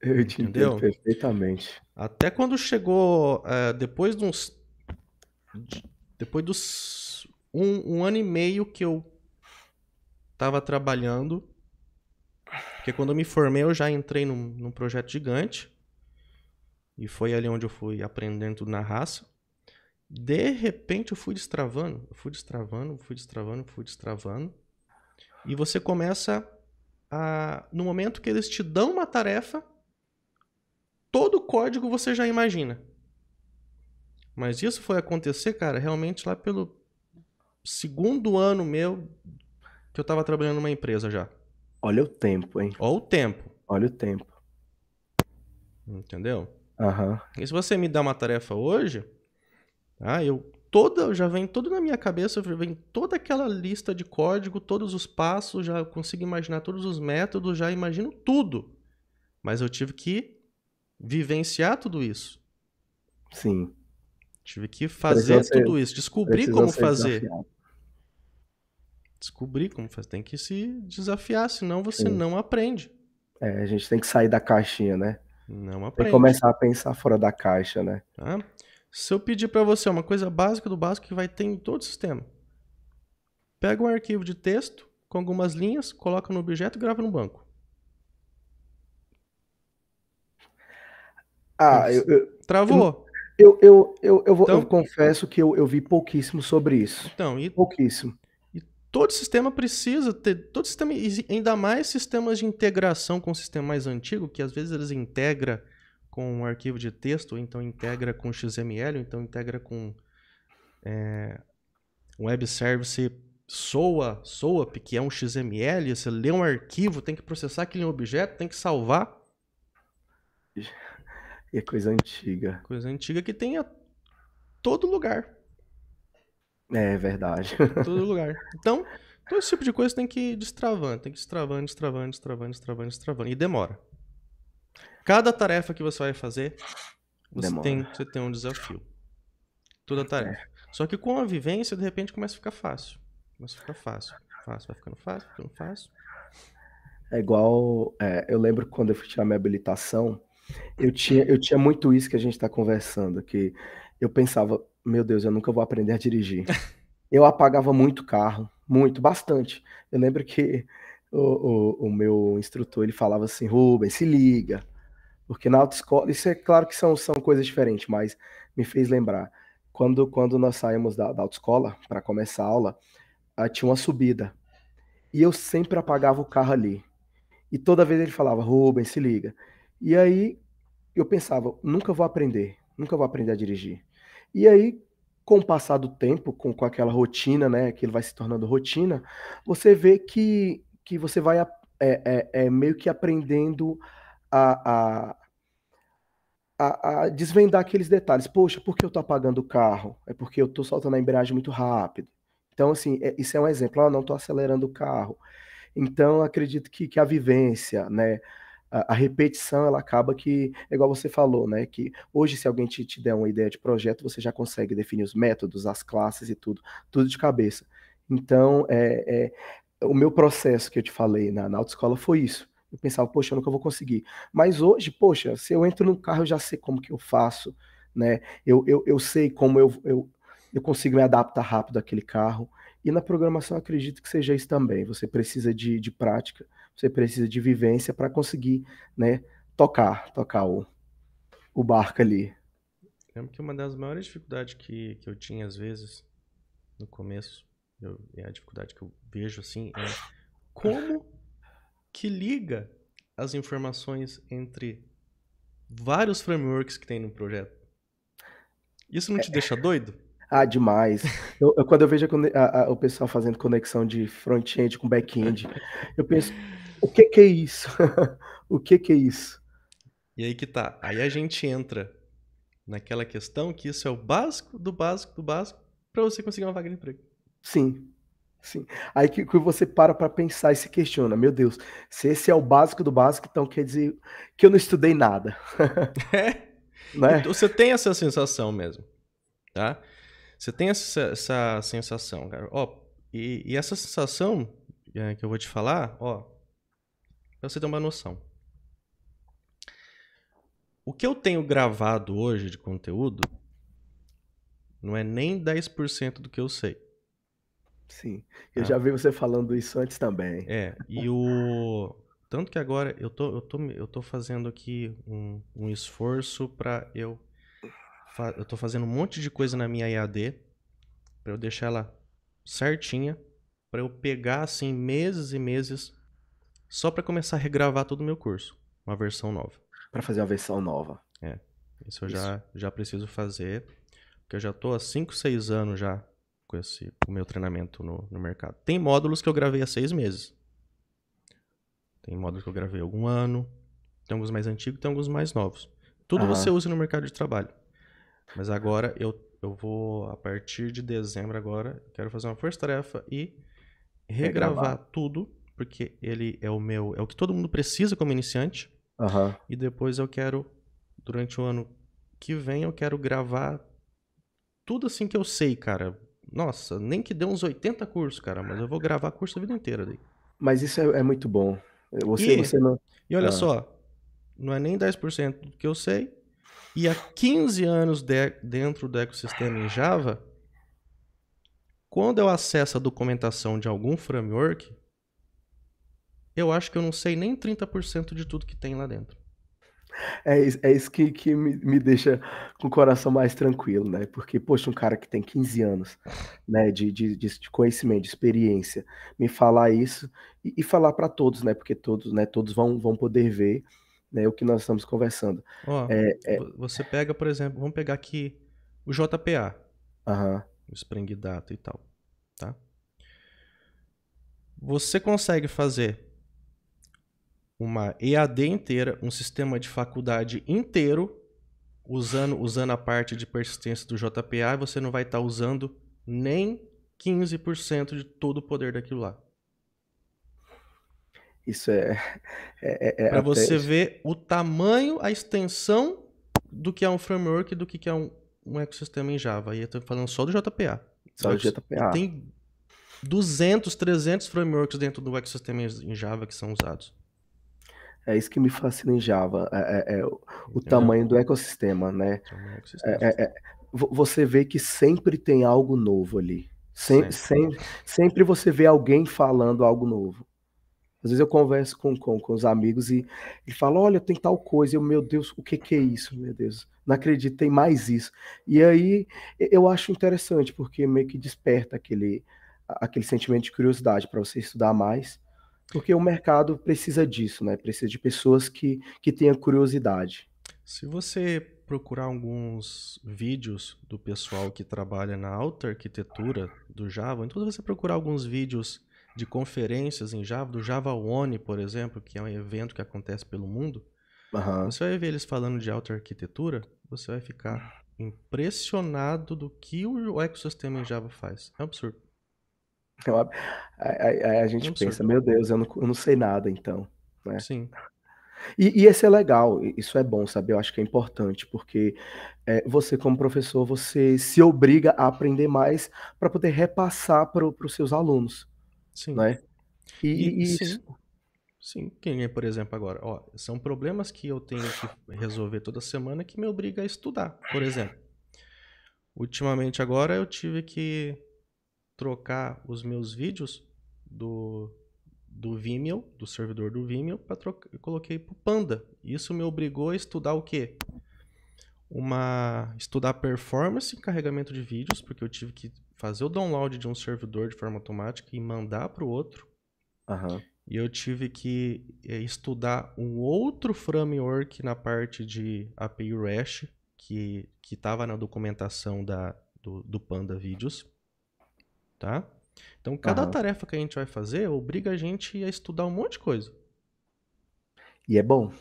Eu te entendo entendeu? perfeitamente. Até quando chegou, depois dos um ano e meio que eu estava trabalhando, porque quando eu me formei eu já entrei num projeto gigante, e foi ali onde eu fui aprendendo tudo na raça. De repente eu fui destravando, fui destravando, e você começa no momento que eles te dão uma tarefa, todo o código você já imagina. Mas isso foi acontecer, cara, realmente lá pelo segundo ano meu que eu tava trabalhando numa empresa já. Olha o tempo, hein? Ó o tempo, Olha o tempo. entendeu? Aham. E se você me dá uma tarefa hoje, já vem tudo na minha cabeça, já vem toda aquela lista de código, todos os passos, já consigo imaginar todos os métodos, já imagino tudo. Mas eu tive que vivenciar tudo isso. Sim. Tive que Precisou fazer ser, tudo isso, descobrir precisou como ser fazer. desafiado. Descobrir como fazer. Tem que se desafiar, senão você Sim. não aprende. É, a gente tem que sair da caixinha, né? Não Tem que aprende. começar a pensar fora da caixa, né? Tá? Se eu pedir para você uma coisa básica do básico que vai ter em todo o sistema, pega um arquivo de texto com algumas linhas, coloca no objeto e grava no banco. Ah, eu, Travou. eu Então, confesso que eu vi pouquíssimo sobre isso. então e, Pouquíssimo. e todo sistema precisa ter, todo sistema, e ainda mais sistemas de integração com o sistema mais antigo, que às vezes eles integram com um arquivo de texto, ou então integra com XML, ou então integra com um web service SOAP, que é um XML, você lê um arquivo, tem que processar aquele objeto, tem que salvar. E é coisa antiga. Coisa antiga que tem a todo lugar. É verdade. Todo lugar. Então, todo esse tipo de coisa tem que ir destravando. Tem que ir destravando, destravando, destravando, destravando, destravando. E demora. Cada tarefa que você vai fazer, Demora. você tem um desafio. Toda tarefa. É. Só que com a vivência, de repente, começa a ficar fácil. Começa a ficar fácil. Fácil, vai ficando fácil, ficando fácil. É igual. Eu lembro que quando eu fui tirar minha habilitação, eu tinha muito isso que a gente está conversando, que eu pensava, meu Deus, eu nunca vou aprender a dirigir. Eu apagava muito carro, muito, bastante. Eu lembro que o meu instrutor ele falava assim, Rubens, se liga, Porque na autoescola, isso é claro que são coisas diferentes, mas me fez lembrar. Quando nós saímos da autoescola para começar a aula, tinha uma subida. E eu sempre apagava o carro ali. E toda vez ele falava, Rubens, se liga. E aí eu pensava, nunca vou aprender a dirigir. E aí, com o passar do tempo, com aquela rotina, né, que ele vai se tornando rotina, você vê que você vai meio que aprendendo a, a, a desvendar aqueles detalhes. Poxa, por que eu tô apagando o carro? É porque eu tô soltando a embreagem muito rápido. Então, assim, isso é um exemplo. Não tô acelerando o carro. Então, acredito que a vivência, né, a repetição, ela acaba que, é igual você falou, né, que hoje, se alguém te der uma ideia de projeto, você já consegue definir os métodos, as classes e tudo de cabeça. Então, o meu processo que eu te falei na autoescola foi isso. Eu pensava, poxa, eu nunca vou conseguir. Mas hoje, poxa, se eu entro no carro, eu já sei como que eu faço, né? Eu sei como eu consigo me adaptar rápido àquele carro. E na programação, eu acredito que seja isso também. Você precisa de prática, você precisa de vivência para conseguir, né, tocar o barco ali. Lembro que uma das maiores dificuldades que eu tinha, às vezes, no começo, e a dificuldade que eu vejo, assim, é como que liga as informações entre vários frameworks que tem no projeto. Isso não te deixa doido? Ah, demais. Quando eu vejo o pessoal fazendo conexão de front-end com back-end, eu penso, o que que é isso? O que que é isso? E aí que tá. Aí a gente entra naquela questão que isso é o básico do básico do básico para você conseguir uma vaga de emprego. Sim, sim. Aí que você para pensar e se questiona, meu Deus, se esse é o básico do básico, então quer dizer que eu não estudei nada, É. né? Você tem essa sensação mesmo, tá? Você tem essa sensação, cara. Ó, e essa sensação que eu vou te falar, ó, pra você ter uma noção. O que eu tenho gravado hoje de conteúdo não é nem 10% do que eu sei. Sim. Eu Tá? já vi você falando isso antes também. E o. Tanto que agora eu tô fazendo aqui um esforço pra eu. Eu tô fazendo um monte de coisa na minha EAD pra eu deixar ela certinha, pra eu pegar assim meses e meses só pra começar a regravar todo o meu curso, uma versão nova. Para fazer uma versão nova. É, isso eu Isso. já preciso fazer, porque eu já tô há 5, 6 anos já com o meu treinamento no mercado. Tem módulos que eu gravei há 6 meses. Tem módulos que eu gravei há algum ano. Tem alguns mais antigos, tem alguns mais novos. Tudo você Aham. usa no mercado de trabalho. Mas agora eu vou, a partir de dezembro agora, quero fazer uma força-tarefa e regravar Regravar. tudo, porque ele é é o que todo mundo precisa como iniciante. Aham. E depois eu quero, durante o ano que vem, eu quero gravar tudo assim que eu sei, cara. Nossa, nem que dê uns 80 cursos, cara, mas eu vou gravar curso a vida inteira daí. Mas isso é muito bom. Você E, não. e olha Ah, só, não é nem 10% do que eu sei. E há 15 anos dentro do ecossistema em Java, quando eu acesso a documentação de algum framework, eu acho que eu não sei nem 30% de tudo que tem lá dentro. é isso que me deixa com o coração mais tranquilo, né? Porque, poxa, um cara que tem 15 anos, né, de conhecimento, de experiência, me falar isso e falar para todos, né? Porque todos, né, todos vão poder ver, né, o que nós estamos conversando. Ó, É, você pega, por exemplo, vamos pegar aqui o JPA, aham, o Spring Data e tal, tá? Você consegue fazer uma EAD inteira, um sistema de faculdade inteiro, usando a parte de persistência do JPA, e você não vai estar usando nem 15% de todo o poder daquilo lá. isso é Para até você ver o tamanho, a extensão do que é um framework e do que é um ecossistema em Java. E eu estou falando só do JPA. só o E JPA. tem 200, 300 frameworks dentro do ecossistema em Java que são usados. É isso que me fascina em Java, o Entendeu? tamanho do ecossistema, né? É um ecossistema. É, você vê que sempre tem algo novo ali. Sempre. Sempre você vê alguém falando algo novo. Às vezes eu converso com os amigos e falo, olha, tem tal coisa, e eu, meu Deus, o que que é isso, meu Deus? Não acredito, tem mais isso. E aí eu acho interessante, porque meio que desperta aquele sentimento de curiosidade para você estudar mais, porque o mercado precisa disso, né? Precisa de pessoas que tenham curiosidade. Se você procurar alguns vídeos do pessoal que trabalha na alta arquitetura do Java, então se você procurar alguns vídeos de conferências em Java, do Java One, por exemplo, que é um evento que acontece pelo mundo, Aham. você vai ver eles falando de alta arquitetura, você vai ficar impressionado do que o ecossistema em Java faz. É um absurdo. Eu- Aí a É um gente pensa, absurdo. meu Deus, eu não sei nada, então, né? Sim, E esse é legal, isso é bom, sabe? Eu acho que é importante, porque você, como professor, você se obriga a aprender mais para poder repassar para os seus alunos, sim. né? E E isso. sim, sim. Quem é, por exemplo, agora? Ó, são problemas que eu tenho que resolver toda semana que me obriga a estudar. Por exemplo, ultimamente agora eu tive que trocar os meus vídeos do, do Vimeo, do servidor do Vimeo, para trocar, eu coloquei para o Panda. Isso me obrigou a estudar o quê? Estudar performance e carregamento de vídeos, porque eu tive que fazer o download de um servidor de forma automática e mandar para o outro. Aham, E eu tive que estudar um outro framework na parte de API REST, que estava na documentação do Panda Vídeos, tá? Então, cada aham. tarefa que a gente vai fazer obriga a gente a estudar um monte de coisa, E é bom.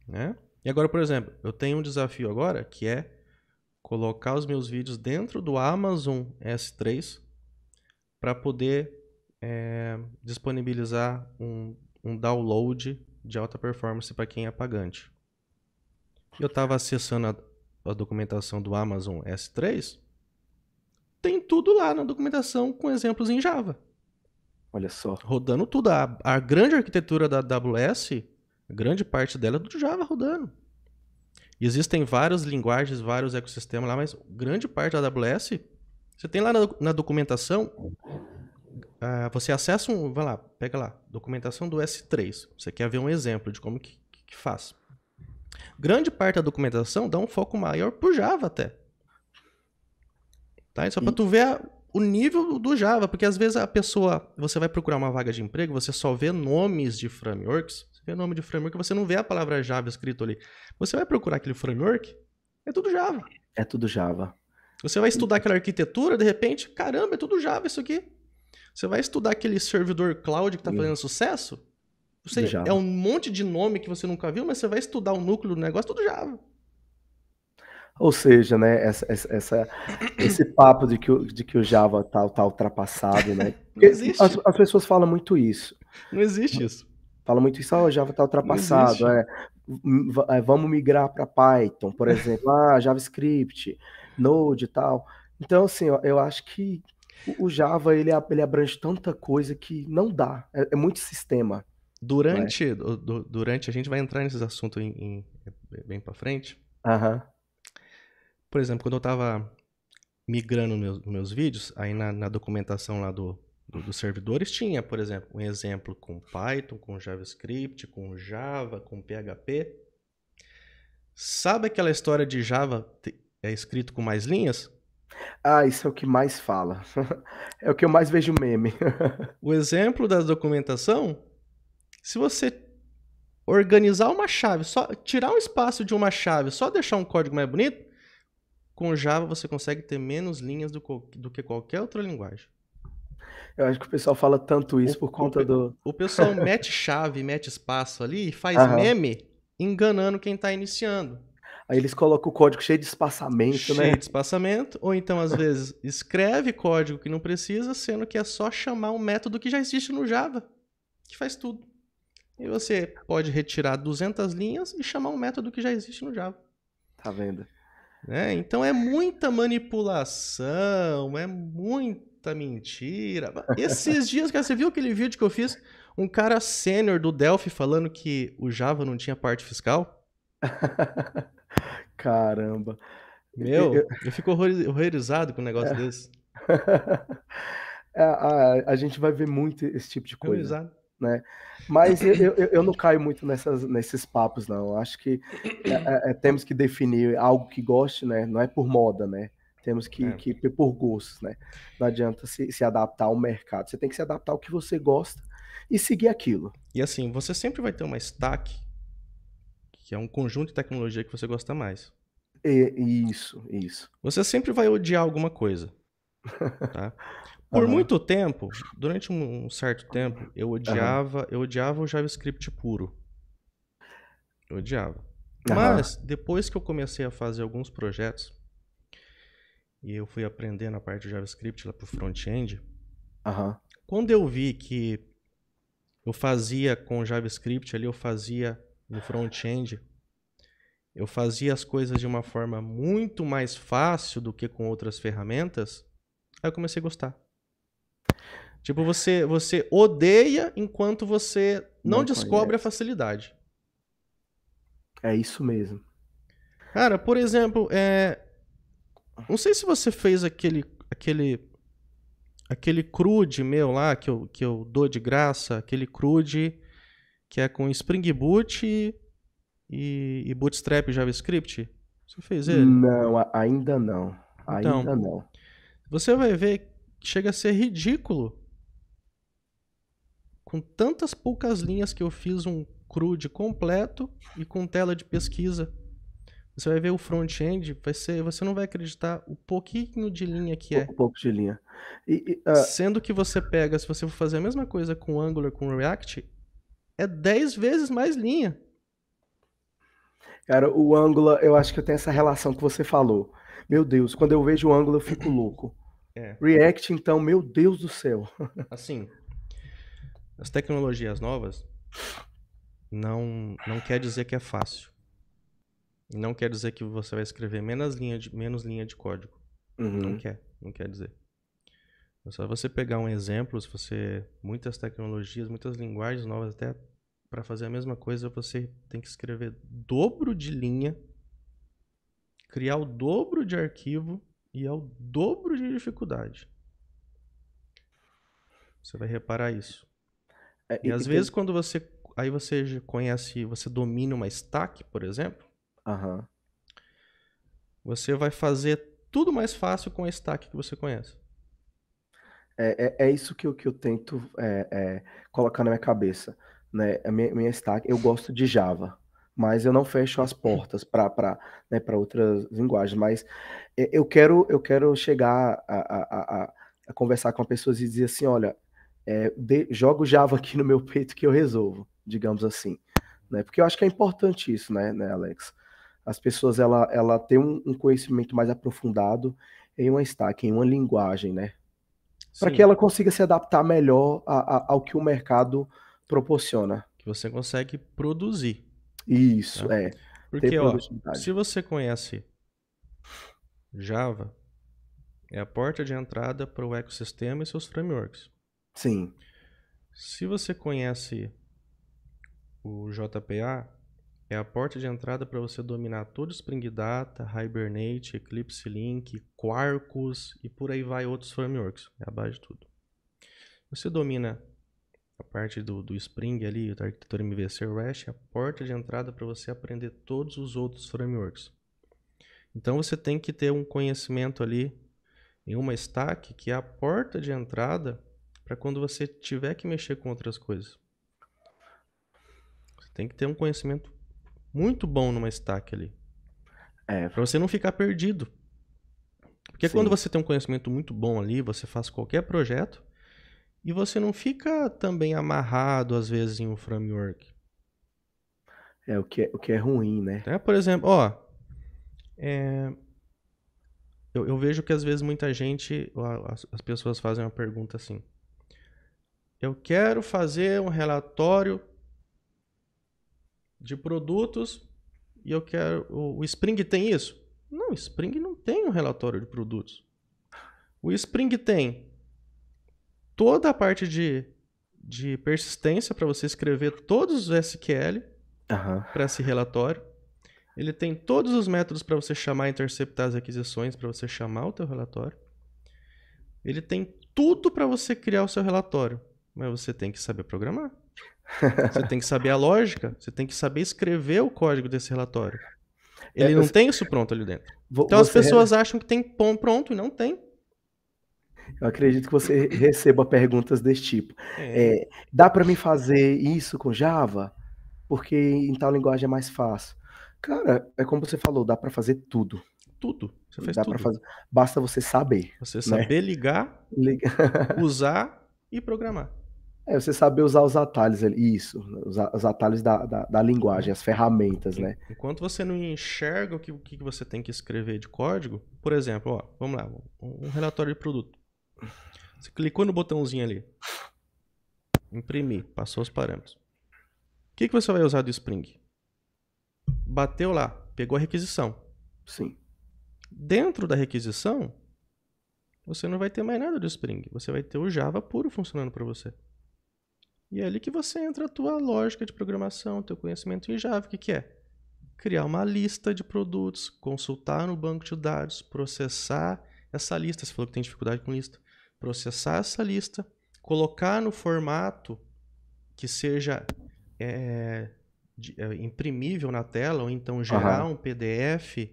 né? E agora, por exemplo, eu tenho um desafio agora que é colocar os meus vídeos dentro do Amazon S3 para poder disponibilizar um download de alta performance para quem é pagante. Eu estava acessando a documentação do Amazon S3, tem tudo lá na documentação com exemplos em Java. Olha só. Rodando tudo. A grande arquitetura da AWS, grande parte dela é do Java rodando. E existem várias linguagens, vários ecossistemas lá, mas grande parte da AWS, você tem lá na documentação, você acessa vai lá, pega lá, documentação do S3. Você quer ver um exemplo de como que faz. Grande parte da documentação dá um foco maior pro Java até. Tá? Só para E, tu ver o nível do Java, porque às vezes a pessoa, você vai procurar uma vaga de emprego, você só vê nomes de frameworks, você vê nome de framework, você não vê a palavra Java escrito ali. Você vai procurar aquele framework, é tudo Java. é tudo Java. Você vai E- estudar aquela arquitetura, de repente, caramba, é tudo Java isso aqui. Você vai estudar aquele servidor cloud que está fazendo sucesso, Tudo é Java. um monte de nome que você nunca viu, mas você vai estudar o núcleo do negócio, tudo Java. Ou seja, né, esse papo de que o Java tá ultrapassado, né? Não Porque existe. as pessoas falam muito isso. Não existe isso. Fala muito isso, o Java está Não ultrapassado, existe. vamos migrar para Python, por exemplo, JavaScript, Node e tal. Então, assim, eu acho que o Java ele abrange tanta coisa que não dá, é muito sistema, né? Durante, a gente vai entrar nesses assuntos bem para frente. Aham, Por exemplo, quando eu estava migrando meus vídeos, aí na documentação lá dos servidores tinha, por exemplo, um exemplo com Python, com JavaScript, com Java, com PHP. Sabe aquela história de Java é escrito com mais linhas? Ah, isso é o que mais fala. É o que eu mais vejo meme. O exemplo da documentação, se você organizar uma chave, só tirar um espaço de uma chave, só deixar um código mais bonito, com Java você consegue ter menos linhas do que qualquer outra linguagem. Eu acho que o pessoal fala tanto O, isso por o, conta do. o pessoal mete chave, mete espaço ali e faz Aham. meme enganando quem está iniciando. Aí eles colocam o código cheio de espaçamento, né? Cheio de espaçamento, ou então às vezes escreve código que não precisa, sendo que é só chamar um método que já existe no Java, que faz tudo. E você pode retirar 200 linhas e chamar um método que já existe no Java. Tá vendo? Né? Então é muita manipulação, é muita mentira. Esses dias, cara, você viu aquele vídeo que eu fiz? Um cara sênior do Delphi falando que o Java não tinha parte fiscal? Caramba. Meu, eu fico horrorizado com um negócio desse. A gente vai ver muito esse tipo de coisa. Horrorizado. né? Mas eu não caio muito nesses papos, não. Eu acho que temos que definir algo que goste, né? Não é por moda, né? Temos que ir por gostos, né? Não adianta se adaptar ao mercado. Você tem que se adaptar ao que você gosta e seguir aquilo. E assim, você sempre vai ter uma stack, que é um conjunto de tecnologia que você gosta mais. Isso. Você sempre vai odiar alguma coisa, tá? Por muito tempo, durante um certo tempo, eu odiava o JavaScript puro. Eu odiava. Mas, depois que eu comecei a fazer alguns projetos, e eu fui aprendendo a parte do JavaScript lá pro front-end, quando eu vi que eu fazia com JavaScript ali, eu fazia no front-end, eu fazia as coisas de uma forma muito mais fácil do que com outras ferramentas, aí eu comecei a gostar. Tipo, você odeia enquanto você não descobre a facilidade. É isso mesmo. Cara, por exemplo, não sei se você fez aquele CRUD meu lá, que eu dou de graça, aquele CRUD que é com Spring Boot e Bootstrap JavaScript. Você fez ele? Não, ainda não. Então, Ainda não. você vai ver que chega a ser ridículo. Com tantas poucas linhas que eu fiz um CRUD completo e com tela de pesquisa. Você vai ver o front-end, você não vai acreditar o pouquinho de linha que é. Um pouco de linha. Sendo que você pega, se você for fazer a mesma coisa com Angular, com React, é 10 vezes mais linha. Cara, o Angular, eu acho que eu tenho essa relação que você falou. Meu Deus, quando eu vejo o Angular eu fico louco. React, então, meu Deus do céu. Assim, as tecnologias novas não quer dizer que é fácil. Não quer dizer que você vai escrever menos linha de código. Não quer dizer. É só você pegar um exemplo, muitas tecnologias, muitas linguagens novas, até para fazer a mesma coisa, você tem que escrever dobro de linha, criar o dobro de arquivo e ao dobro de dificuldade. Você vai reparar isso. E às vezes quando você conhece, você domina uma stack, por exemplo, você vai fazer tudo mais fácil com a stack que você conhece. É isso que eu tento colocar na minha cabeça, né? A minha stack, eu gosto de Java, mas eu não fecho as portas para outras linguagens. Mas eu quero chegar a conversar com pessoas e dizer assim, olha, joga o Java aqui no meu peito que eu resolvo, digamos assim, né? Porque eu acho que é importante isso, né, Alex? As pessoas ela ter um conhecimento mais aprofundado em uma stack, em uma linguagem, né? Para que ela consiga se adaptar melhor ao que o mercado proporciona. Que você consegue produzir. Isso, tá? Porque, ter produtividade. se você conhece Java, é a porta de entrada para o ecossistema e seus frameworks. Sim. Se você conhece o JPA, é a porta de entrada para você dominar todo o Spring Data, Hibernate, Eclipse Link, Quarkus e por aí vai outros frameworks. É a base de tudo. Você domina a parte do Spring ali, da arquitetura MVC REST, é a porta de entrada para você aprender todos os outros frameworks. Então você tem que ter um conhecimento ali em uma stack que é a porta de entrada para quando você tiver que mexer com outras coisas. Você tem que ter um conhecimento muito bom numa stack ali. Para você não ficar perdido. Porque quando você tem um conhecimento muito bom ali, você faz qualquer projeto e você não fica também amarrado, às vezes, em um framework. O que é ruim, né? Por exemplo, eu vejo que às vezes muita gente, as pessoas fazem uma pergunta assim: eu quero fazer um relatório de produtos e eu quero... O Spring tem isso? Não, o Spring não tem um relatório de produtos. O Spring tem toda a parte de persistência para você escrever todos os SQL para esse relatório. Ele tem todos os métodos para você chamar e interceptar as requisições, para você chamar o teu relatório. Ele tem tudo para você criar o seu relatório, mas você tem que saber programar. Você tem que saber a lógica, você tem que saber escrever o código desse relatório. É, Ele eu- não tem isso pronto ali dentro. Então as você, pessoas acham que tem pronto e não tem. eu acredito que você receba perguntas desse tipo. É, Dá para mim fazer isso com Java? Porque em tal linguagem é mais fácil. Cara, é como você falou, dá para fazer tudo. tudo. Você faz Dá para tudo. fazer, basta você saber, Você né? saber ligar, usar e programar. Você saber usar os atalhos ali, isso, os atalhos da linguagem, Né? as ferramentas, né? Enquanto você não enxerga o que você tem que escrever de código, por exemplo, ó, vamos lá, um relatório de produto. Você clicou no botãozinho ali, imprimir, passou os parâmetros. O que você vai usar do Spring? Bateu lá, pegou a requisição. Sim. Dentro da requisição, você não vai ter mais nada do Spring. Você vai ter o Java puro funcionando para você. E é ali que você entra a tua lógica de programação, teu conhecimento em Java. O que é? Criar uma lista de produtos, consultar no banco de dados, processar essa lista. Você falou que tem dificuldade com lista. Processar essa lista, colocar no formato que seja imprimível na tela, ou então gerar Aham. um PDF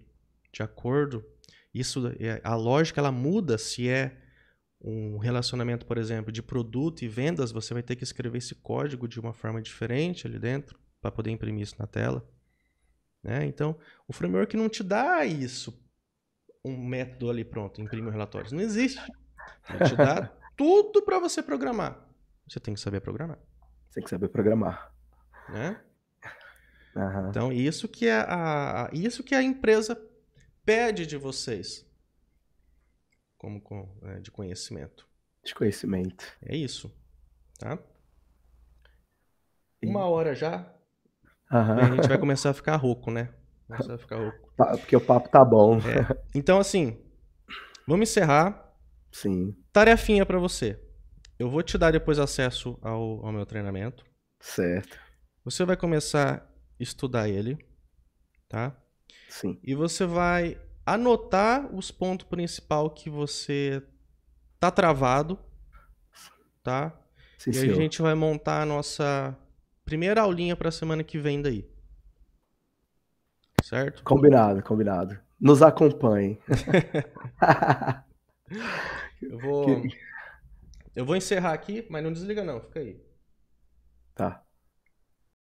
de acordo. Isso, a lógica ela muda se é um relacionamento, por exemplo, de produto e vendas, você vai ter que escrever esse código de uma forma diferente ali dentro para poder imprimir isso na tela. Né? Então, o framework não te dá isso, um método ali pronto, imprime relatórios. Não existe. Ele te dá tudo para você programar. Você tem que saber programar. Tem que saber programar. Né? Aham. Então, isso que a empresa pede de vocês como de conhecimento. De conhecimento. É isso. Tá? E- 1 hora já. Aham. E a gente vai começar a ficar rouco, né? Começar a ficar rouco. Porque o papo tá bom. Então, assim, vamos encerrar. Sim, Tarefinha para você. Eu vou te dar depois acesso ao meu treinamento. certo. Você vai começar a estudar ele, tá? Sim, E você vai anotar os pontos principais que você tá travado, tá? sim, E a senhor. gente vai montar a nossa primeira aulinha para a semana que vem daí. Certo? Combinado, combinado. Nos acompanhe. Eu Que- vou encerrar aqui, mas não desliga não, fica aí. Tá.